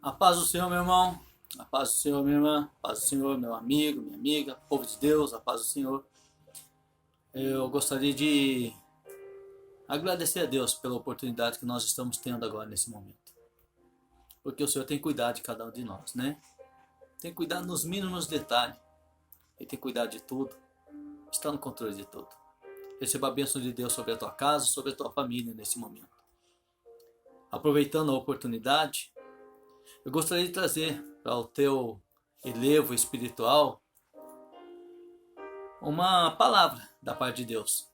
A paz do Senhor, meu irmão. A paz do Senhor, minha irmã. A paz do Senhor, meu amigo, minha amiga. Povo de Deus, a paz do Senhor. Eu gostaria de agradecer a Deus pela oportunidade que nós estamos tendo agora nesse momento. Porque o Senhor tem cuidado de cada um de nós, né? Tem cuidado nos mínimos detalhes. Ele tem cuidado de tudo. Está no controle de tudo. Receba a bênção de Deus sobre a tua casa, sobre a tua família nesse momento. Aproveitando a oportunidade, eu gostaria de trazer para o teu elevo espiritual uma palavra da parte de Deus,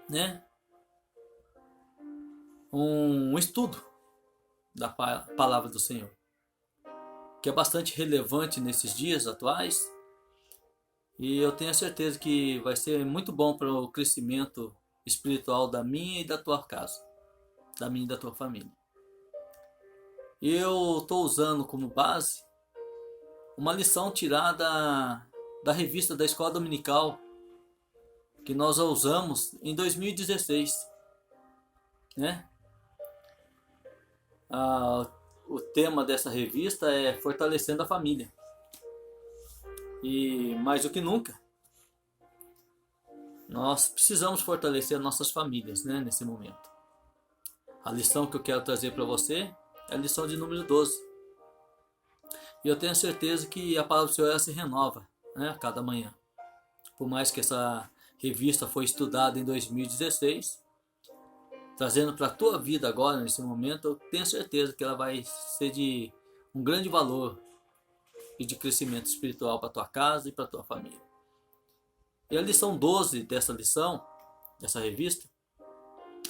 né? Um estudo da palavra do Senhor, que é bastante relevante nesses dias atuais, e eu tenho a certeza que vai ser muito bom para o crescimento espiritual da minha e da tua casa, da minha e da tua família. E eu estou usando como base uma lição tirada da revista da Escola Dominical, que nós a usamos em 2016, né? O tema dessa revista é Fortalecendo a Família. E mais do que nunca, nós precisamos fortalecer nossas famílias, né, nesse momento. A lição que eu quero trazer para você é a lição de número 12. E eu tenho certeza que a palavra do Senhor ela se renova, né, a cada manhã. Por mais que essa revista foi estudada em 2016, trazendo para a tua vida agora, nesse momento, eu tenho certeza que ela vai ser de um grande valor e de crescimento espiritual para a tua casa e para a tua família. E a lição 12 dessa lição, dessa revista,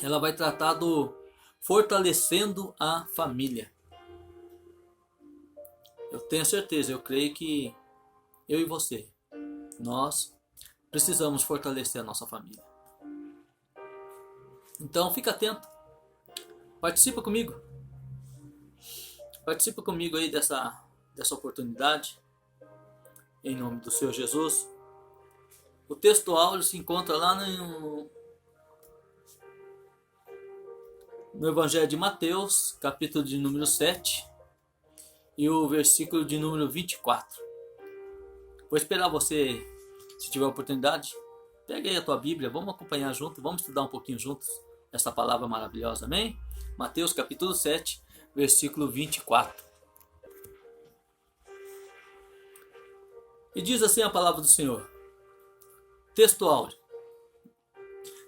ela vai tratar do fortalecendo a família. Eu tenho certeza, eu creio que eu e você, nós precisamos fortalecer a nossa família. Então fica atento, participa comigo aí dessa oportunidade, em nome do Senhor Jesus. O texto áureo se encontra lá no Evangelho de Mateus, capítulo de número 7, e o versículo de número 24. Vou esperar você, se tiver oportunidade, pega aí a tua Bíblia, vamos acompanhar junto, vamos estudar um pouquinho juntos essa palavra maravilhosa, amém? Mateus capítulo 7, versículo 24. E diz assim a palavra do Senhor, texto áureo.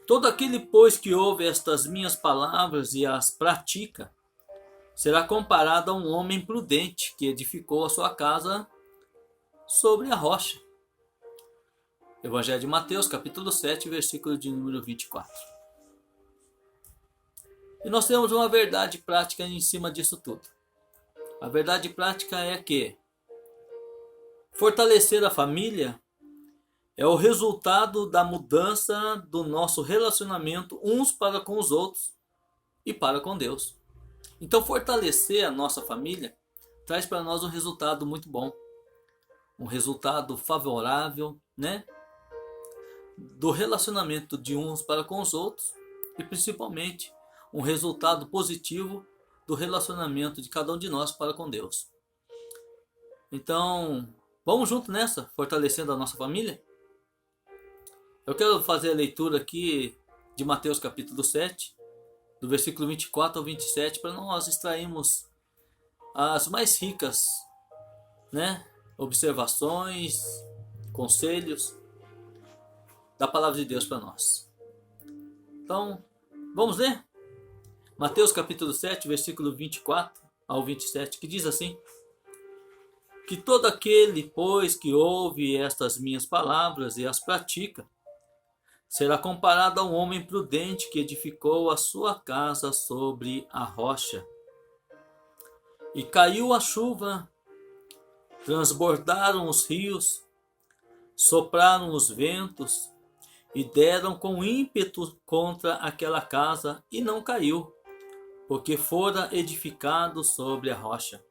Todo aquele, pois, que ouve estas minhas palavras e as pratica, será comparado a um homem prudente que edificou a sua casa sobre a rocha. Evangelho de Mateus, capítulo 7, versículo de número 24. E nós temos uma verdade prática em cima disso tudo. A verdade prática é que fortalecer a família é o resultado da mudança do nosso relacionamento uns para com os outros e para com Deus. Então, fortalecer a nossa família traz para nós um resultado muito bom, um resultado favorável, né? Do relacionamento de uns para com os outros e principalmente um resultado positivo do relacionamento de cada um de nós para com Deus. Então, vamos junto nessa, fortalecendo a nossa família? Eu quero fazer a leitura aqui de Mateus capítulo 7, do versículo 24 ao 27, para nós extrairmos as mais ricas, né, observações, conselhos da palavra de Deus para nós. Então, vamos ler? Mateus capítulo 7, versículo 24 ao 27, que diz assim: Que todo aquele, pois, que ouve estas minhas palavras e as pratica, será comparado a um homem prudente que edificou a sua casa sobre a rocha. E caiu a chuva, transbordaram os rios, sopraram os ventos e deram com ímpeto contra aquela casa, e não caiu, porque fora edificado sobre a rocha.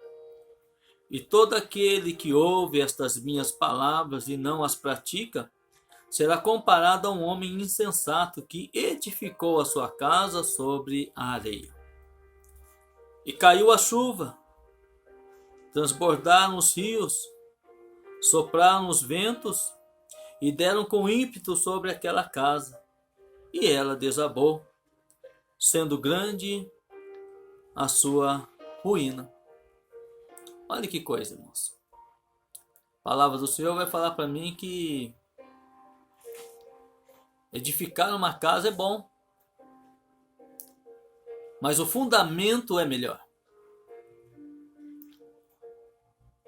E todo aquele que ouve estas minhas palavras e não as pratica, será comparado a um homem insensato que edificou a sua casa sobre a areia. E caiu a chuva, transbordaram os rios, sopraram os ventos e deram com ímpeto sobre aquela casa, e ela desabou, sendo grande a sua ruína. Olha que coisa, irmãos. A palavra do Senhor vai falar para mim que edificar uma casa é bom, mas o fundamento é melhor.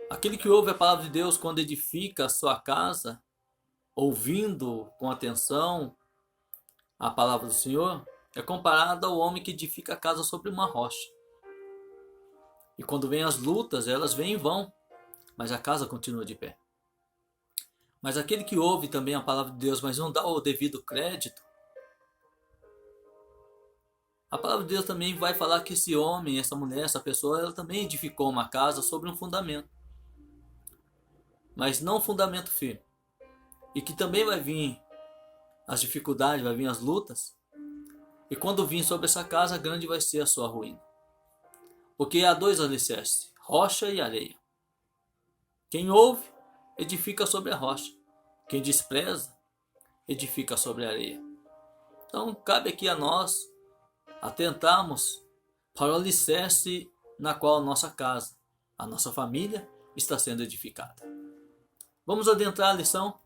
Aquele que ouve a palavra de Deus quando edifica a sua casa, ouvindo com atenção a palavra do Senhor, é comparado ao homem que edifica a casa sobre uma rocha. E quando vêm as lutas, elas vêm e vão, mas a casa continua de pé. Mas aquele que ouve também a palavra de Deus, mas não dá o devido crédito, a palavra de Deus também vai falar que esse homem, essa mulher, essa pessoa, ela também edificou uma casa sobre um fundamento, mas não um fundamento firme. E que também vai vir as dificuldades, vai vir as lutas, e quando vir sobre essa casa, grande vai ser a sua ruína. Porque há dois alicerces, rocha e areia. Quem ouve, edifica sobre a rocha. Quem despreza, edifica sobre a areia. Então, cabe aqui a nós atentarmos para o alicerce na qual a nossa casa, a nossa família, está sendo edificada. Vamos adentrar a lição.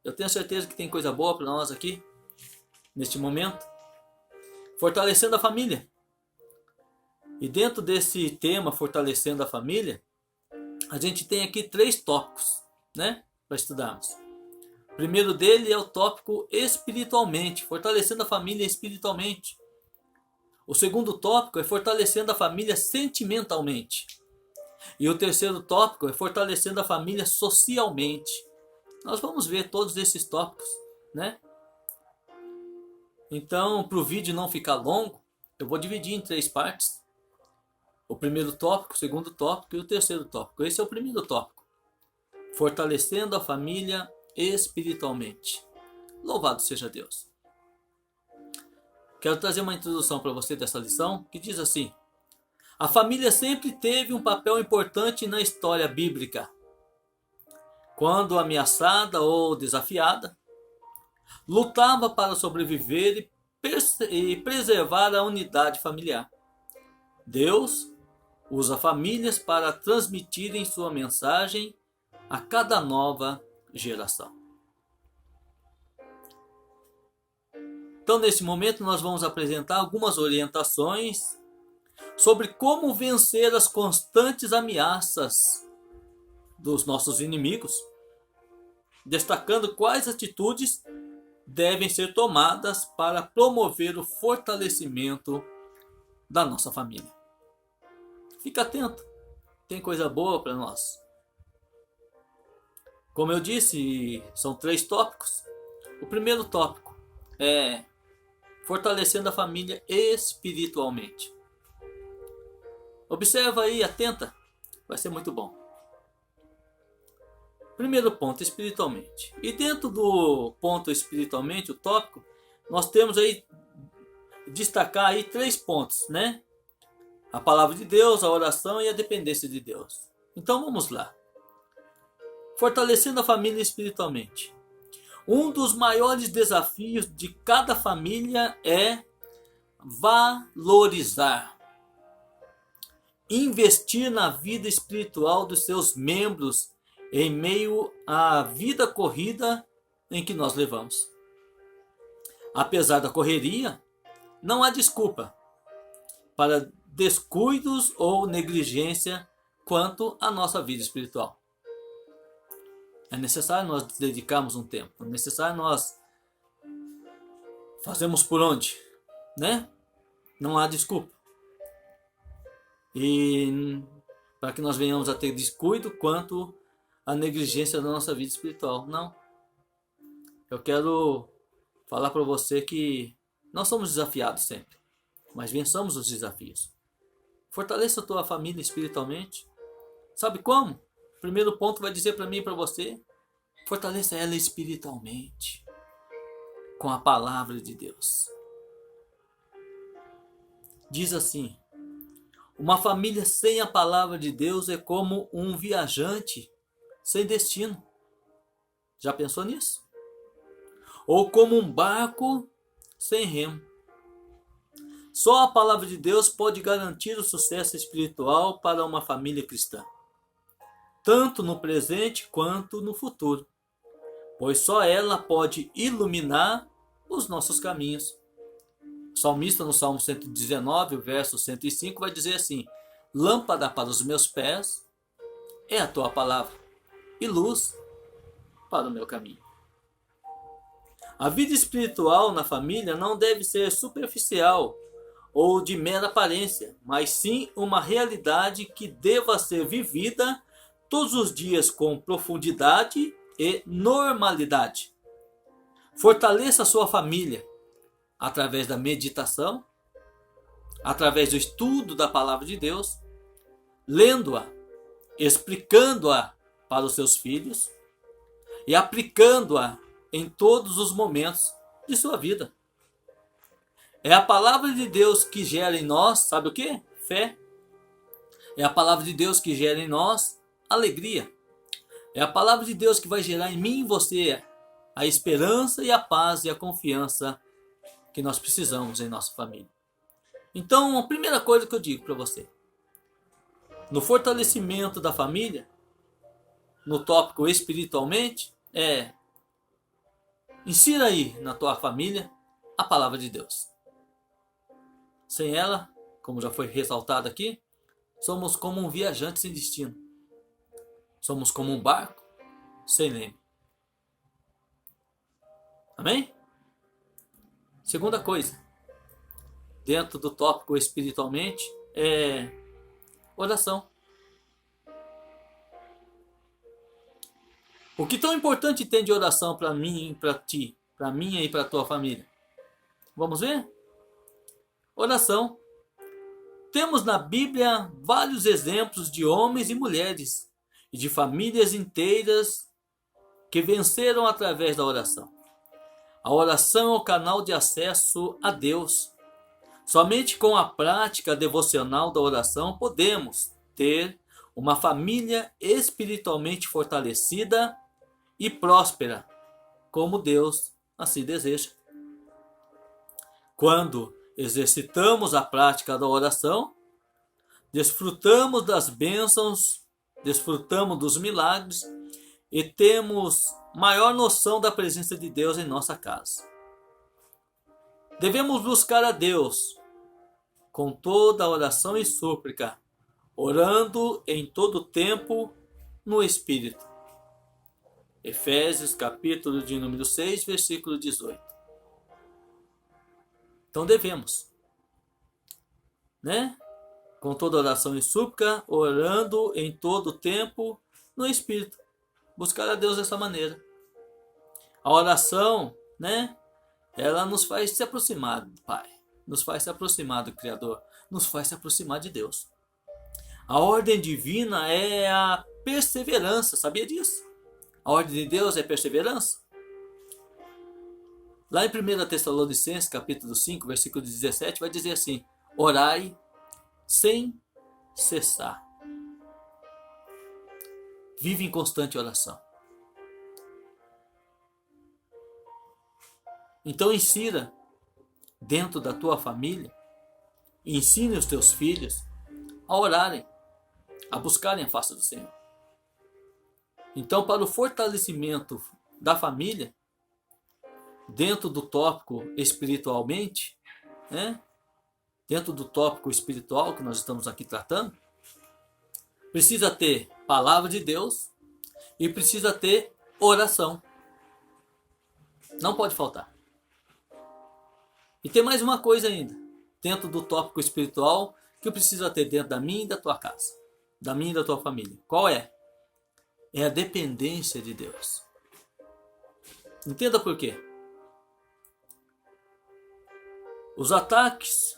Eu tenho certeza que tem coisa boa para nós aqui, neste momento. Fortalecendo a família. E dentro desse tema, fortalecendo a família, a gente tem aqui 3 tópicos, né, para estudarmos. O primeiro dele é o tópico espiritualmente, fortalecendo a família espiritualmente. O segundo tópico é fortalecendo a família sentimentalmente. E o terceiro tópico é fortalecendo a família socialmente. Nós vamos ver todos esses tópicos, né? Então, para o vídeo não ficar longo, eu vou dividir em 3 partes. O primeiro tópico, o segundo tópico e o terceiro tópico. Esse é o primeiro tópico. Fortalecendo a família espiritualmente. Louvado seja Deus. Quero trazer uma introdução para você dessa lição que diz assim: a família sempre teve um papel importante na história bíblica. Quando ameaçada ou desafiada, lutava para sobreviver e preservar a unidade familiar. Deus usa famílias para transmitirem sua mensagem a cada nova geração. Então, nesse momento, nós vamos apresentar algumas orientações sobre como vencer as constantes ameaças dos nossos inimigos, destacando quais atitudes devem ser tomadas para promover o fortalecimento da nossa família. Fica atento, tem coisa boa para nós. Como eu disse, são 3 tópicos. O primeiro tópico é fortalecendo a família espiritualmente. Observa aí, atenta, vai ser muito bom. Primeiro ponto, espiritualmente. E dentro do ponto espiritualmente, o tópico, nós temos aí, destacar aí 3 pontos, né? A palavra de Deus, a oração e a dependência de Deus. Então vamos lá. Fortalecendo a família espiritualmente. Um dos maiores desafios de cada família é valorizar, investir na vida espiritual dos seus membros em meio à vida corrida em que nós levamos. Apesar da correria, não há desculpa para descuidos ou negligência quanto à nossa vida espiritual. É necessário nós dedicarmos um tempo, é necessário nós fazermos por onde, né? Não há desculpa. E para que nós venhamos a ter descuido quanto à negligência da nossa vida espiritual. Não. Eu quero falar para você que nós somos desafiados sempre, mas vençamos os desafios. Fortaleça a tua família espiritualmente. Sabe como? O primeiro ponto vai dizer para mim e para você: fortaleça ela espiritualmente com a palavra de Deus. Diz assim: Uma família sem a palavra de Deus é como um viajante sem destino. Já pensou nisso? Ou como um barco sem remo. Só a palavra de Deus pode garantir o sucesso espiritual para uma família cristã, tanto no presente quanto no futuro, pois só ela pode iluminar os nossos caminhos. O salmista no Salmo 119, verso 105, vai dizer assim: lâmpada para os meus pés é a tua palavra e luz para o meu caminho. A vida espiritual na família não deve ser superficial ou de mera aparência, mas sim uma realidade que deva ser vivida todos os dias com profundidade e normalidade. Fortaleça a sua família através da meditação, através do estudo da palavra de Deus, lendo-a, explicando-a para os seus filhos e aplicando-a em todos os momentos de sua vida. É a palavra de Deus que gera em nós, sabe o que? Fé. É a palavra de Deus que gera em nós alegria. É a palavra de Deus que vai gerar em mim e em você a esperança e a paz e a confiança que nós precisamos em nossa família. Então, a primeira coisa que eu digo para você, no fortalecimento da família, no tópico espiritualmente, insira aí na tua família a palavra de Deus. Sem ela, como já foi ressaltado aqui, somos como um viajante sem destino. Somos como um barco sem leme. Amém? Segunda coisa, dentro do tópico espiritualmente, é oração. O que tão importante tem de oração para mim e para ti, para mim e para a tua família? Vamos ver? Oração. Temos na Bíblia vários exemplos de homens e mulheres e de famílias inteiras que venceram através da oração. A oração é o canal de acesso a Deus. Somente com a prática devocional da oração podemos ter uma família espiritualmente fortalecida e próspera, como Deus assim deseja. Quando exercitamos a prática da oração, desfrutamos das bênçãos, desfrutamos dos milagres e temos maior noção da presença de Deus em nossa casa. Devemos buscar a Deus com toda a oração e súplica, orando em todo tempo no Espírito. Efésios, capítulo de número 6, versículo 18. Então devemos, com toda oração e súplica, orando em todo tempo no Espírito. Buscar a Deus dessa maneira. A oração, ela nos faz se aproximar do Pai, nos faz se aproximar do Criador, nos faz se aproximar de Deus. A ordem divina é a perseverança, sabia disso? A ordem de Deus é perseverança. Lá em 1 Tessalonicenses, capítulo 5, versículo 17, vai dizer assim: orai sem cessar. Vive em constante oração. Então insira dentro da tua família, ensine os teus filhos a orarem, a buscarem a face do Senhor. Então, para o fortalecimento da família, dentro do tópico espiritualmente, dentro do tópico espiritual que nós estamos aqui tratando, precisa ter palavra de Deus e precisa ter oração. Não pode faltar. E tem mais uma coisa ainda, dentro do tópico espiritual, que precisa ter dentro da minha e da tua casa, da minha e da tua família. Qual é? É a dependência de Deus. Entenda por quê. Os ataques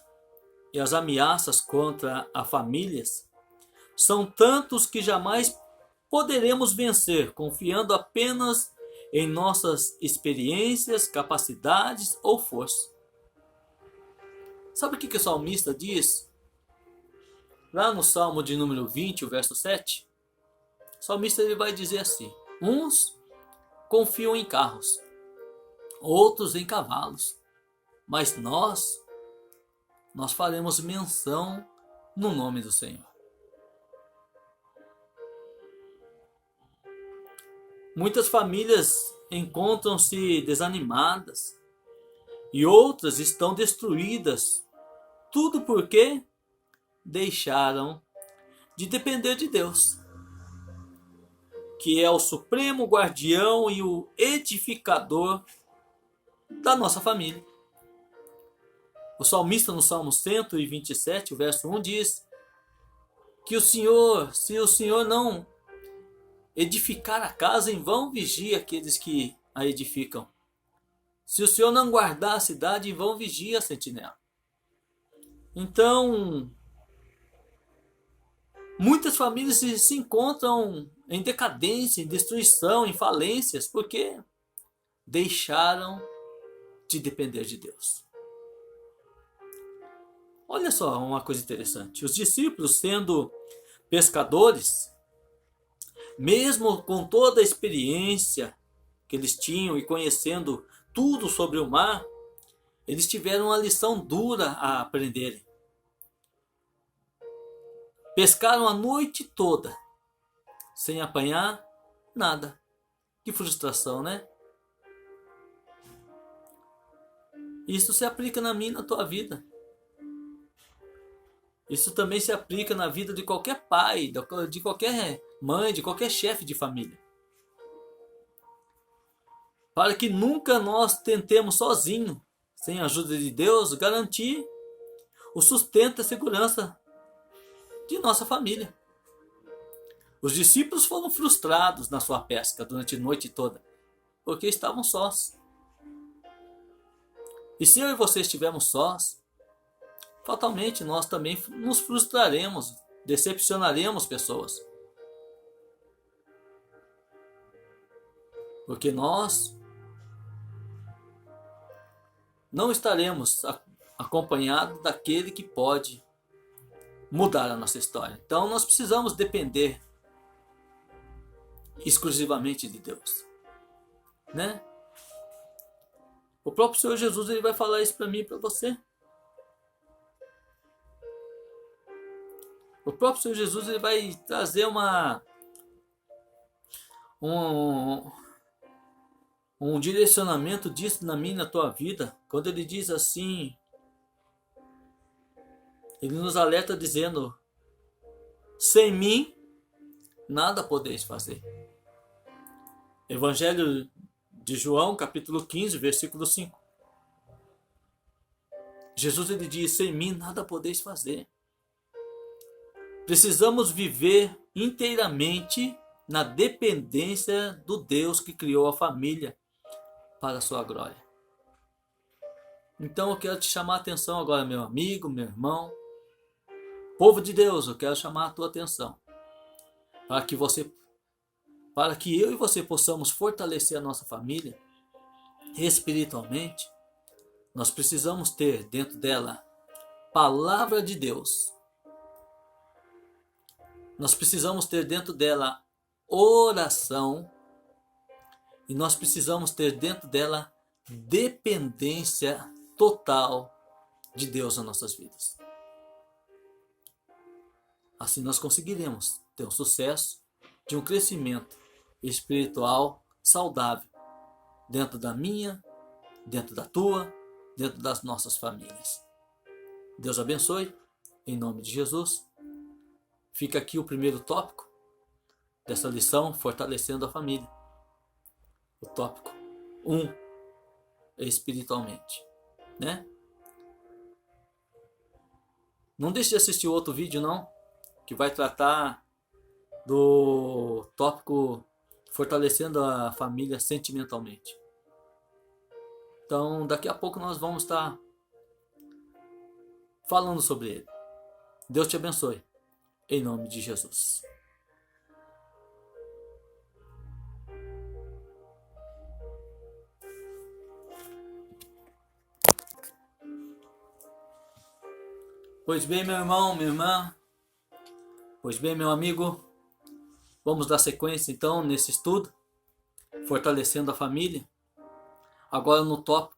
e as ameaças contra as famílias são tantos que jamais poderemos vencer confiando apenas em nossas experiências, capacidades ou força. Sabe o que o salmista diz? Lá no Salmo de número 20, o verso 7, o salmista ele vai dizer assim: uns confiam em carros, outros em cavalos, mas nós faremos menção no nome do Senhor. Muitas famílias encontram-se desanimadas e outras estão destruídas, tudo porque deixaram de depender de Deus, que é o supremo guardião e o edificador da nossa família. O salmista no Salmo 127, o verso 1 diz que se o Senhor não edificar a casa, em vão vigia aqueles que a edificam. Se o Senhor não guardar a cidade, em vão vigia a sentinela. Então, muitas famílias se encontram em decadência, em destruição, em falências, porque deixaram de depender de Deus. Olha só uma coisa interessante. Os discípulos, sendo pescadores, mesmo com toda a experiência que eles tinham e conhecendo tudo sobre o mar, eles tiveram uma lição dura a aprenderem. Pescaram a noite toda, sem apanhar nada. Que frustração, né? Isso se aplica na minha e na tua vida. Isso também se aplica na vida de qualquer pai, de qualquer mãe, de qualquer chefe de família. Para que nunca nós tentemos sozinho, sem a ajuda de Deus, garantir o sustento e a segurança de nossa família. Os discípulos foram frustrados na sua pesca durante a noite toda, porque estavam sós. E se eu e você estivermos sós, fatalmente nós também nos frustraremos, decepcionaremos pessoas. Porque nós não estaremos acompanhados daquele que pode mudar a nossa história. Então nós precisamos depender exclusivamente de Deus, né? O próprio Senhor Jesus ele vai falar isso para mim e para você. O próprio Senhor Jesus ele vai trazer um direcionamento disso na minha e na tua vida, quando ele diz assim, ele nos alerta dizendo: sem mim nada podeis fazer. Evangelho de João, capítulo 15, versículo 5. Jesus ele diz: sem mim nada podeis fazer. Precisamos viver inteiramente na dependência do Deus que criou a família para a sua glória. Então eu quero te chamar a atenção agora, meu amigo, meu irmão, povo de Deus, eu quero chamar a tua atenção para que eu e você possamos fortalecer a nossa família espiritualmente. Nós precisamos ter dentro dela palavra de Deus. Nós precisamos ter dentro dela oração. E nós precisamos ter dentro dela dependência total de Deus nas nossas vidas. Assim nós conseguiremos ter um sucesso de um crescimento espiritual saudável dentro da minha, dentro da tua, dentro das nossas famílias. Deus abençoe, em nome de Jesus. Fica aqui o primeiro tópico dessa lição, fortalecendo a família. O tópico 1, espiritualmente, né? Não deixe de assistir o outro vídeo não, que vai tratar do tópico fortalecendo a família sentimentalmente. Então, daqui a pouco nós vamos estar falando sobre ele. Deus te abençoe, em nome de Jesus. Pois bem, meu irmão, minha irmã, Pois bem, meu amigo, vamos dar sequência então nesse estudo, fortalecendo a família. Agora no tópico